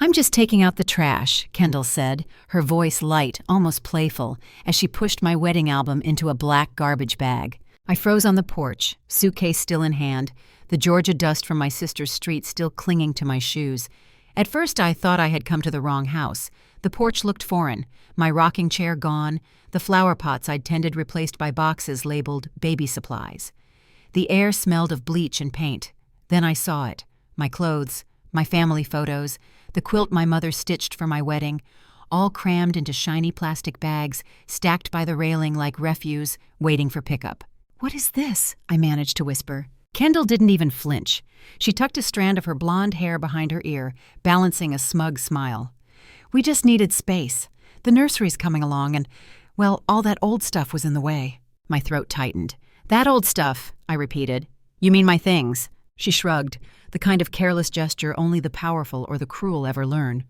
"I'm just taking out the trash," Kendall said, her voice light, almost playful, as she pushed my wedding album into a black garbage bag. I froze on the porch, suitcase still in hand, the Georgia dust from my sister's street still clinging to my shoes. At first I thought I had come to the wrong house. The porch looked foreign, my rocking chair gone, the flower pots I'd tended replaced by boxes labeled baby supplies. The air smelled of bleach and paint. Then I saw it. My clothes, my family photos, the quilt my mother stitched for my wedding, all crammed into shiny plastic bags, stacked by the railing like refuse, waiting for pickup. "What is this?" I managed to whisper. Kendall didn't even flinch. She tucked a strand of her blonde hair behind her ear, balancing a smug smile. "We just needed space. The nursery's coming along and, well, all that old stuff was in the way." My throat tightened. "That old stuff," I repeated. "You mean my things?" She shrugged, the kind of careless gesture only the powerful or the cruel ever learn.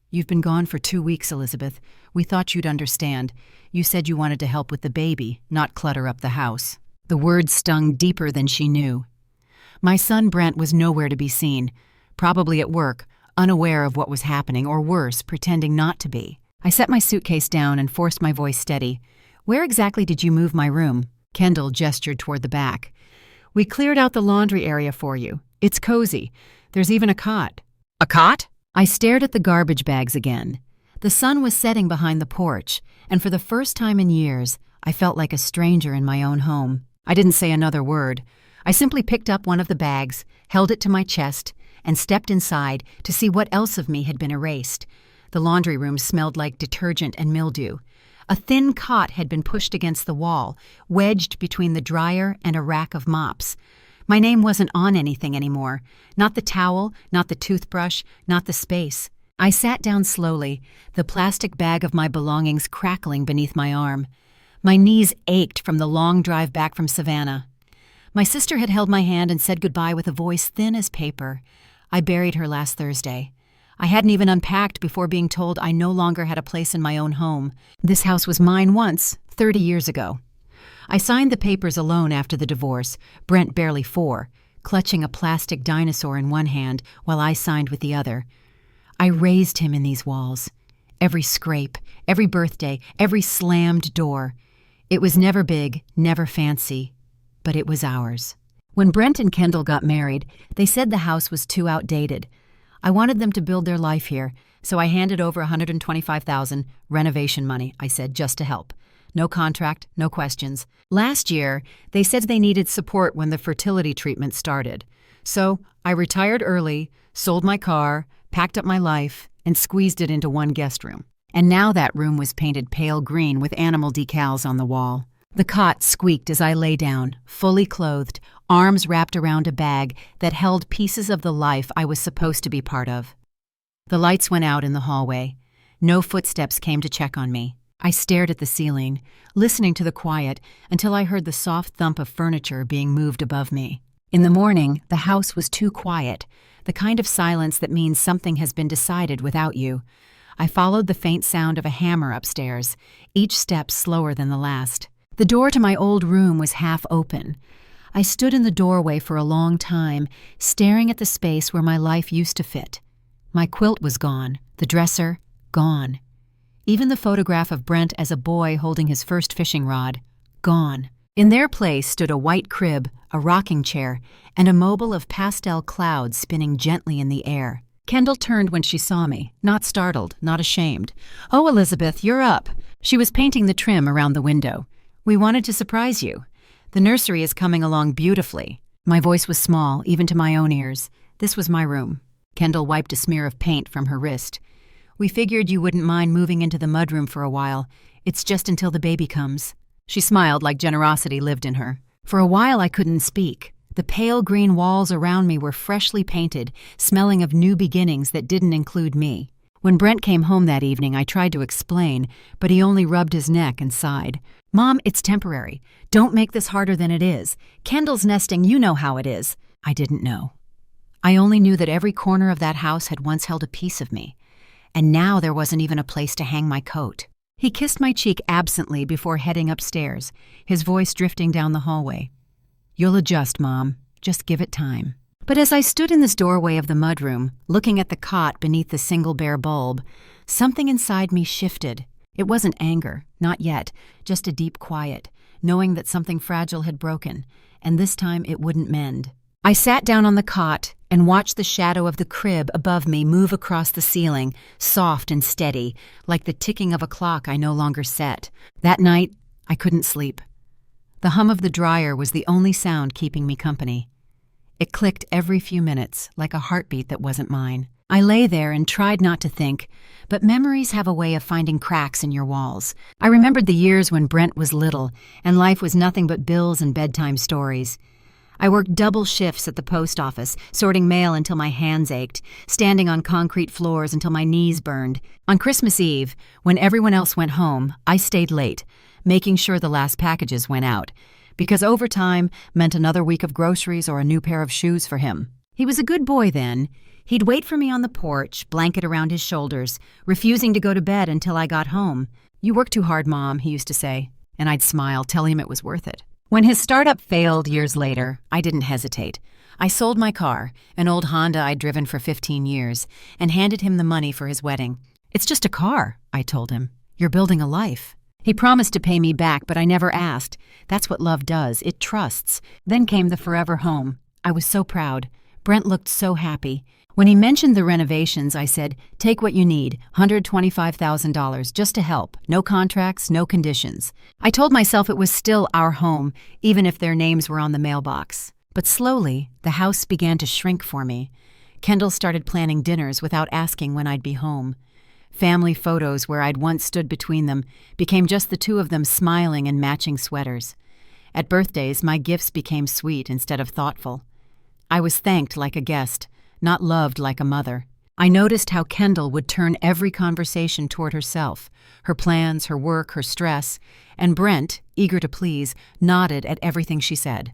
"You've been gone for 2 weeks, Elizabeth. We thought you'd understand. You said you wanted to help with the baby, not clutter up the house." The words stung deeper than she knew. My son Brent was nowhere to be seen, probably at work, unaware of what was happening, or worse, pretending not to be. I set my suitcase down and forced my voice steady. "Where exactly did you move my room?" Kendall gestured toward the back. "We cleared out the laundry area for you. It's cozy. There's even a cot." "A cot?" I stared at the garbage bags again. The sun was setting behind the porch, and for the first time in years, I felt like a stranger in my own home. I didn't say another word. I simply picked up one of the bags, held it to my chest, and stepped inside to see what else of me had been erased. The laundry room smelled like detergent and mildew. A thin cot had been pushed against the wall, wedged between the dryer and a rack of mops. My name wasn't on anything anymore. Not the towel, not the toothbrush, not the space. I sat down slowly, the plastic bag of my belongings crackling beneath my arm. My knees ached from the long drive back from Savannah. My sister had held my hand and said goodbye with a voice thin as paper. I buried her last Thursday. I hadn't even unpacked before being told I no longer had a place in my own home. This house was mine once, 30 years ago. I signed the papers alone after the divorce, Brent barely 4, clutching a plastic dinosaur in one hand while I signed with the other. I raised him in these walls. Every scrape, every birthday, every slammed door. It was never big, never fancy, but it was ours. When Brent and Kendall got married, they said the house was too outdated. I wanted them to build their life here, so I handed over $125,000 renovation money, I said, just to help. No contract, no questions. Last year, they said they needed support when the fertility treatment started. So I retired early, sold my car, packed up my life, and squeezed it into one guest room. And now that room was painted pale green with animal decals on the wall. The cot squeaked as I lay down, fully clothed, arms wrapped around a bag that held pieces of the life I was supposed to be part of. The lights went out in the hallway. No footsteps came to check on me. I stared at the ceiling, listening to the quiet until I heard the soft thump of furniture being moved above me. In the morning, the house was too quiet, the kind of silence that means something has been decided without you. I followed the faint sound of a hammer upstairs, each step slower than the last. The door to my old room was half open. I stood in the doorway for a long time, staring at the space where my life used to fit. My quilt was gone, the dresser, gone. Even the photograph of Brent as a boy holding his first fishing rod, gone. In their place stood a white crib, a rocking chair, and a mobile of pastel clouds spinning gently in the air. Kendall turned when she saw me, not startled, not ashamed. "Oh, Elizabeth, you're up." She was painting the trim around the window. "We wanted to surprise you. The nursery is coming along beautifully." My voice was small, even to my own ears. This was my room. Kendall wiped a smear of paint from her wrist. "We figured you wouldn't mind moving into the mudroom for a while. It's just until the baby comes." She smiled like generosity lived in her. For a while I couldn't speak. The pale green walls around me were freshly painted, smelling of new beginnings that didn't include me. When Brent came home that evening, I tried to explain, but he only rubbed his neck and sighed. "Mom, it's temporary. Don't make this harder than it is. Kendall's nesting, you know how it is." I didn't know. I only knew that every corner of that house had once held a piece of me, and now there wasn't even a place to hang my coat. He kissed my cheek absently before heading upstairs, his voice drifting down the hallway. "You'll adjust, Mom. Just give it time." But as I stood in this doorway of the mudroom, looking at the cot beneath the single bare bulb, something inside me shifted. It wasn't anger, not yet, just a deep quiet, knowing that something fragile had broken, and this time it wouldn't mend. I sat down on the cot and watched the shadow of the crib above me move across the ceiling, soft and steady, like the ticking of a clock I no longer set. That night, I couldn't sleep. The hum of the dryer was the only sound keeping me company. It clicked every few minutes, like a heartbeat that wasn't mine. I lay there and tried not to think, but memories have a way of finding cracks in your walls. I remembered the years when Brent was little, and life was nothing but bills and bedtime stories. I worked double shifts at the post office, sorting mail until my hands ached, standing on concrete floors until my knees burned. On Christmas Eve, when everyone else went home, I stayed late, making sure the last packages went out, because overtime meant another week of groceries or a new pair of shoes for him. He was a good boy then. He'd wait for me on the porch, blanket around his shoulders, refusing to go to bed until I got home. "You work too hard, Mom," he used to say, and I'd smile, telling him it was worth it. When his startup failed years later, I didn't hesitate. I sold my car, an old Honda I'd driven for 15 years, and handed him the money for his wedding. "It's just a car," I told him. "You're building a life." He promised to pay me back, but I never asked. That's what love does. It trusts. Then came the forever home. I was so proud. Brent looked so happy. When he mentioned the renovations, I said, "Take what you need, $125,000, just to help. No contracts, no conditions." I told myself it was still our home, even if their names were on the mailbox. But slowly, the house began to shrink for me. Kendall started planning dinners without asking when I'd be home. Family photos where I'd once stood between them became just the two of them smiling in matching sweaters. At birthdays, my gifts became sweet instead of thoughtful. I was thanked like a guest, not loved like a mother. I noticed how Kendall would turn every conversation toward herself, her plans, her work, her stress, and Brent, eager to please, nodded at everything she said.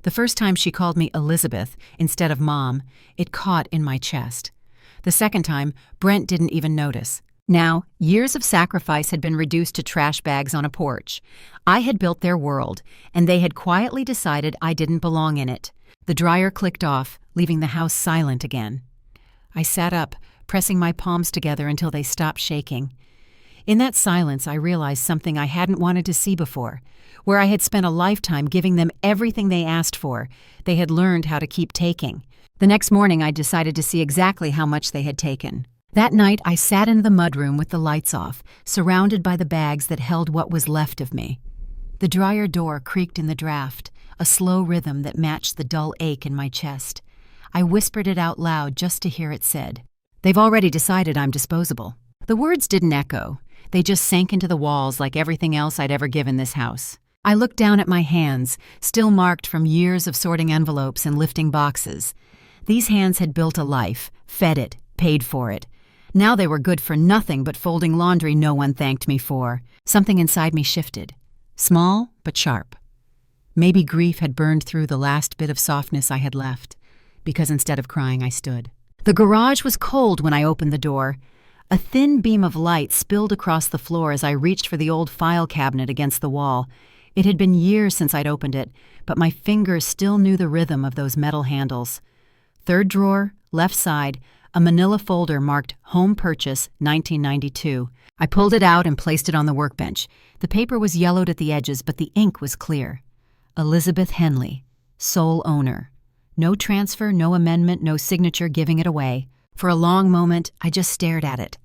The first time she called me Elizabeth instead of Mom, it caught in my chest. The second time, Brent didn't even notice. Now, years of sacrifice had been reduced to trash bags on a porch. I had built their world, and they had quietly decided I didn't belong in it. The dryer clicked off, leaving the house silent again. I sat up, pressing my palms together until they stopped shaking. In that silence, I realized something I hadn't wanted to see before. Where I had spent a lifetime giving them everything they asked for, they had learned how to keep taking. The next morning, I decided to see exactly how much they had taken. That night, I sat in the mudroom with the lights off, surrounded by the bags that held what was left of me. The dryer door creaked in the draft, a slow rhythm that matched the dull ache in my chest. I whispered it out loud just to hear it said. "They've already decided I'm disposable." The words didn't echo. They just sank into the walls like everything else I'd ever given this house. I looked down at my hands, still marked from years of sorting envelopes and lifting boxes. These hands had built a life, fed it, paid for it. Now they were good for nothing but folding laundry no one thanked me for. Something inside me shifted. Small, but sharp. Maybe grief had burned through the last bit of softness I had left, because instead of crying, I stood. The garage was cold when I opened the door. A thin beam of light spilled across the floor as I reached for the old file cabinet against the wall. It had been years since I'd opened it, but my fingers still knew the rhythm of those metal handles. Third drawer, left side, a manila folder marked Home Purchase, 1992. I pulled it out and placed it on the workbench. The paper was yellowed at the edges, but the ink was clear. Elizabeth Henley, sole owner. No transfer, no amendment, no signature giving it away. For a long moment, I just stared at it.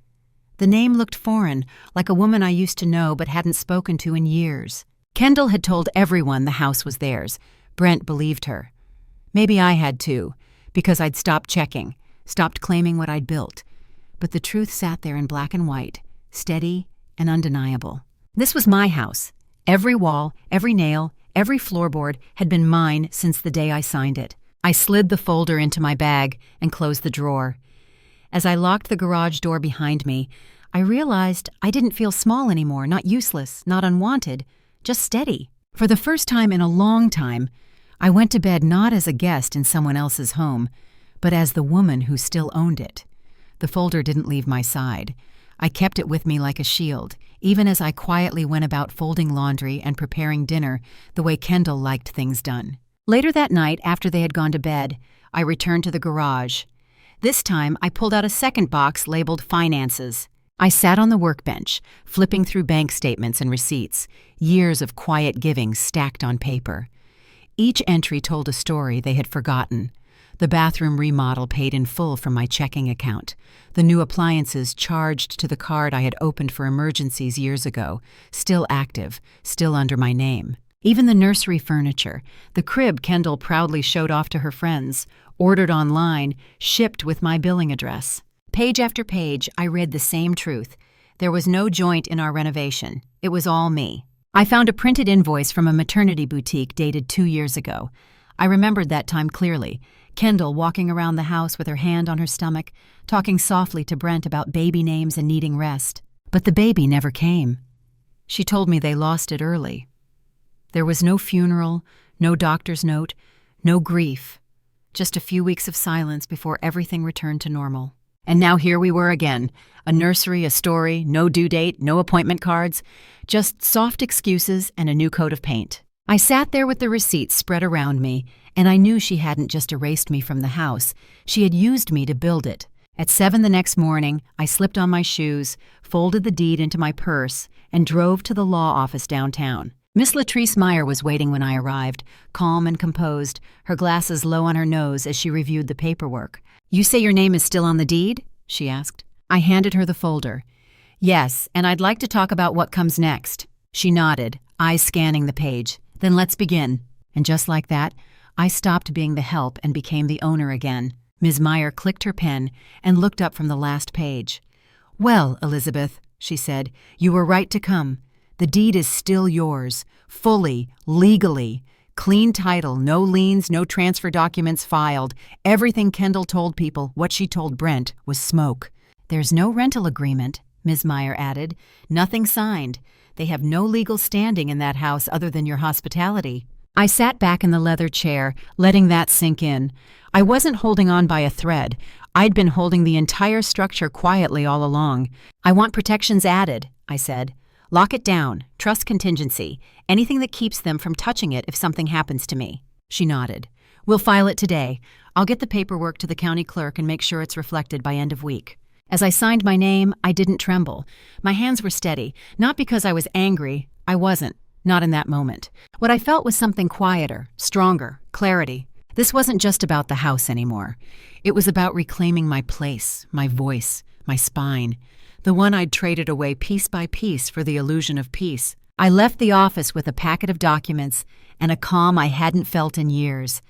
The name looked foreign, like a woman I used to know but hadn't spoken to in years. Kendall had told everyone the house was theirs. Brent believed her. Maybe I had too, because I'd stopped checking, stopped claiming what I'd built. But the truth sat there in black and white, steady and undeniable. This was my house. Every wall, every nail, every floorboard had been mine since the day I signed it. I slid the folder into my bag and closed the drawer. As I locked the garage door behind me, I realized I didn't feel small anymore, not useless, not unwanted, just steady. For the first time in a long time, I went to bed not as a guest in someone else's home, but as the woman who still owned it. The folder didn't leave my side. I kept it with me like a shield, even as I quietly went about folding laundry and preparing dinner the way Kendall liked things done. Later that night, after they had gone to bed, I returned to the garage. This time, I pulled out a second box labeled Finances. I sat on the workbench, flipping through bank statements and receipts, years of quiet giving stacked on paper. Each entry told a story they had forgotten. The bathroom remodel paid in full from my checking account. The new appliances charged to the card I had opened for emergencies years ago, still active, still under my name. Even the nursery furniture, the crib Kendall proudly showed off to her friends, ordered online, shipped with my billing address. Page after page, I read the same truth. There was no joint in our renovation. It was all me. I found a printed invoice from a maternity boutique dated 2 years ago. I remembered that time clearly. Kendall walking around the house with her hand on her stomach, talking softly to Brent about baby names and needing rest. But the baby never came. She told me they lost it early. There was no funeral, no doctor's note, no grief. Just a few weeks of silence before everything returned to normal. And now here we were again. A nursery, a story, no due date, no appointment cards. Just soft excuses and a new coat of paint. I sat there with the receipts spread around me, and I knew she hadn't just erased me from the house. She had used me to build it. At 7 the next morning, I slipped on my shoes, folded the deed into my purse, and drove to the law office downtown. Miss Latrice Meyer was waiting when I arrived, calm and composed, her glasses low on her nose as she reviewed the paperwork. "You say your name is still on the deed?" she asked. I handed her the folder. "Yes, and I'd like to talk about what comes next." She nodded, eyes scanning the page. "Then let's begin." And just like that, I stopped being the help and became the owner again. Ms. Meyer clicked her pen and looked up from the last page. "Well, Elizabeth," she said, "you were right to come. The deed is still yours, fully, legally. Clean title, no liens, no transfer documents filed. Everything Kendall told people, what she told Brent, was smoke." "There's no rental agreement," Ms. Meyer added. "Nothing signed. They have no legal standing in that house other than your hospitality." I sat back in the leather chair, letting that sink in. I wasn't holding on by a thread. I'd been holding the entire structure quietly all along. "I want protections added," I said. "Lock it down, trust contingency, anything that keeps them from touching it if something happens to me." She nodded. "We'll file it today. I'll get the paperwork to the county clerk and make sure it's reflected by end of week." As I signed my name, I didn't tremble. My hands were steady, not because I was angry. I wasn't, not in that moment. What I felt was something quieter, stronger, clarity. This wasn't just about the house anymore. It was about reclaiming my place, my voice, my spine. The one I'd traded away piece by piece for the illusion of peace. I left the office with a packet of documents and a calm I hadn't felt in years.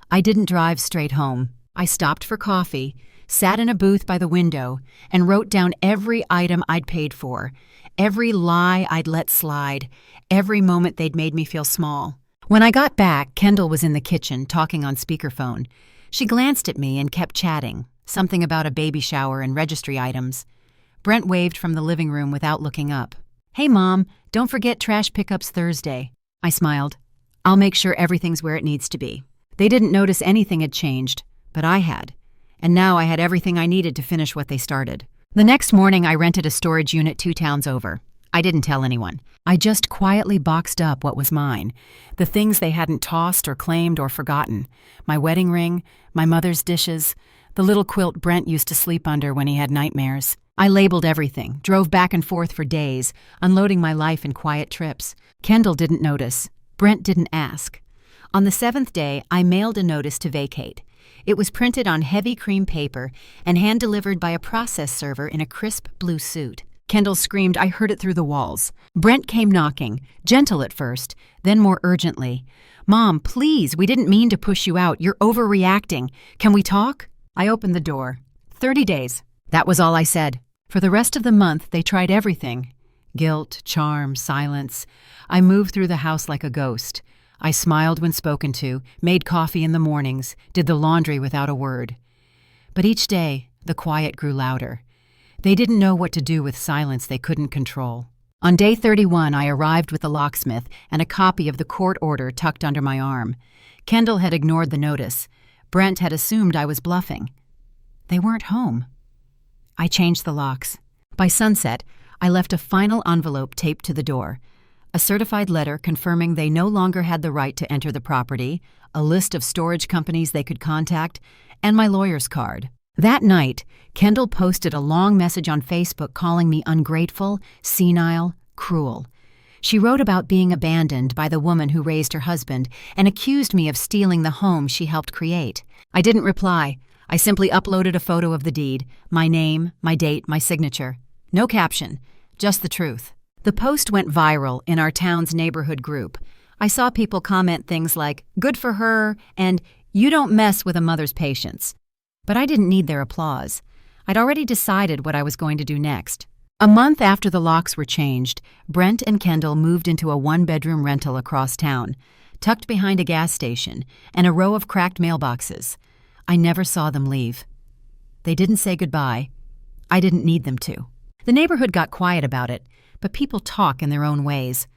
I didn't drive straight home. I stopped for coffee, sat in a booth by the window, and wrote down every item I'd paid for, every lie I'd let slide, every moment they'd made me feel small. When I got back, Kendall was in the kitchen, talking on speakerphone. She glanced at me and kept chatting, something about a baby shower and registry items. Brent waved from the living room without looking up. "Hey, Mom, don't forget trash pickups Thursday." I smiled. "I'll make sure everything's where it needs to be." They didn't notice anything had changed, but I had. And now I had everything I needed to finish what they started. The next morning, I rented a storage unit 2 towns over. I didn't tell anyone. I just quietly boxed up what was mine, the things they hadn't tossed or claimed or forgotten. My wedding ring, my mother's dishes, the little quilt Brent used to sleep under when he had nightmares. I labeled everything, drove back and forth for days, unloading my life in quiet trips. Kendall didn't notice. Brent didn't ask. On the 7th day, I mailed a notice to vacate. It was printed on heavy cream paper and hand-delivered by a process server in a crisp blue suit. Kendall screamed. I heard it through the walls. Brent came knocking, gentle at first, then more urgently. "Mom, please, we didn't mean to push you out. You're overreacting. Can we talk?" I opened the door. 30 days. That was all I said. For the rest of the month, they tried everything. Guilt, charm, silence. I moved through the house like a ghost. I smiled when spoken to, made coffee in the mornings, did the laundry without a word. But each day, the quiet grew louder. They didn't know what to do with silence they couldn't control. On day 31, I arrived with the locksmith and a copy of the court order tucked under my arm. Kendall had ignored the notice. Brent had assumed I was bluffing. They weren't home. I changed the locks. By sunset, I left a final envelope taped to the door. a certified letter confirming they no longer had the right to enter the property, a list of storage companies they could contact, and my lawyer's card. That night, Kendall posted a long message on Facebook calling me ungrateful, senile, cruel. She wrote about being abandoned by the woman who raised her husband and accused me of stealing the home she helped create. I didn't reply. I simply uploaded a photo of the deed, my name, my date, my signature. No caption, just the truth. The post went viral in our town's neighborhood group. I saw people comment things like, "Good for her," and "You don't mess with a mother's patience." But I didn't need their applause. I'd already decided what I was going to do next. A month after the locks were changed, Brent and Kendall moved into a one-bedroom rental across town, tucked behind a gas station and a row of cracked mailboxes. I never saw them leave. They didn't say goodbye. I didn't need them to. The neighborhood got quiet about it, but people talk in their own ways.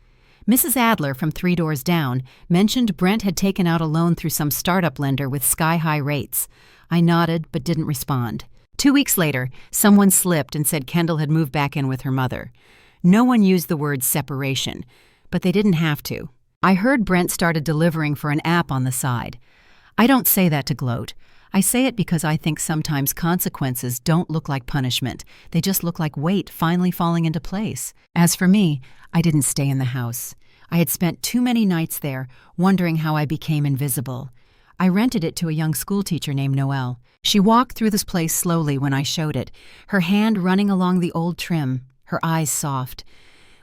Mrs. Adler from 3 doors down mentioned Brent had taken out a loan through some startup lender with sky-high rates. I nodded but didn't respond. 2 weeks later, someone slipped and said Kendall had moved back in with her mother. No one used the word separation, but they didn't have to. I heard Brent started delivering for an app on the side. I don't say that to gloat. I say it because I think sometimes consequences don't look like punishment. They just look like weight finally falling into place. As for me, I didn't stay in the house. I had spent too many nights there, wondering how I became invisible. I rented it to a young schoolteacher named Noelle. She walked through this place slowly when I showed it, her hand running along the old trim, her eyes soft.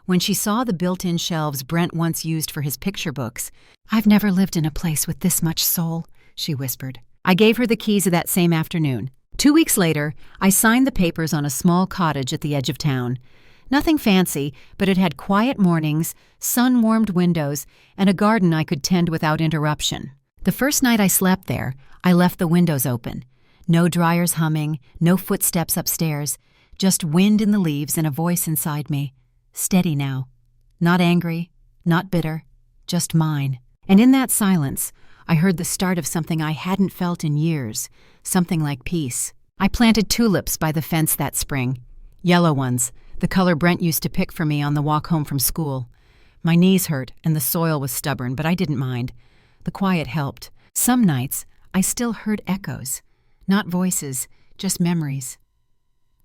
When she saw the built-in shelves Brent once used for his picture books, "I've never lived in a place with this much soul," she whispered. I gave her the keys that same afternoon. 2 weeks later, I signed the papers on a small cottage at the edge of town. Nothing fancy, but it had quiet mornings, sun-warmed windows, and a garden I could tend without interruption. The first night I slept there, I left the windows open. No dryers humming, no footsteps upstairs, just wind in the leaves and a voice inside me. Steady now. Not angry, not bitter, just mine. And in that silence, I heard the start of something I hadn't felt in years, something like peace. I planted tulips by the fence that spring. Yellow ones, the color Brent used to pick for me on the walk home from school. My knees hurt and the soil was stubborn, but I didn't mind. The quiet helped. Some nights, I still heard echoes. Not voices, just memories.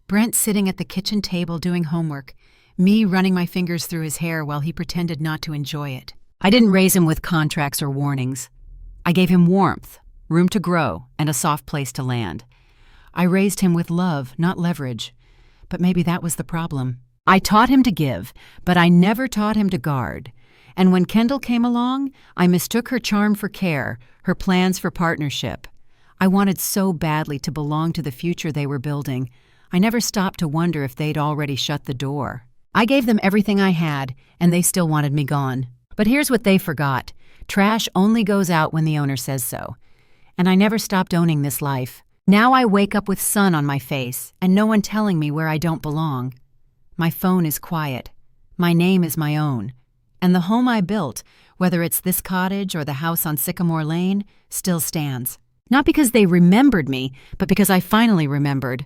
Brent sitting at the kitchen table doing homework, me running my fingers through his hair while he pretended not to enjoy it. I didn't raise him with contracts or warnings. I gave him warmth, room to grow, and a soft place to land. I raised him with love, not leverage. But maybe that was the problem. I taught him to give, but I never taught him to guard. And when Kendall came along, I mistook her charm for care, her plans for partnership. I wanted so badly to belong to the future they were building. I never stopped to wonder if they'd already shut the door. I gave them everything I had, and they still wanted me gone. But here's what they forgot. Trash only goes out when the owner says so. And I never stopped owning this life. Now I wake up with sun on my face and no one telling me where I don't belong. My phone is quiet. My name is my own. And the home I built, whether it's this cottage or the house on Sycamore Lane, still stands. Not because they remembered me, but because I finally remembered.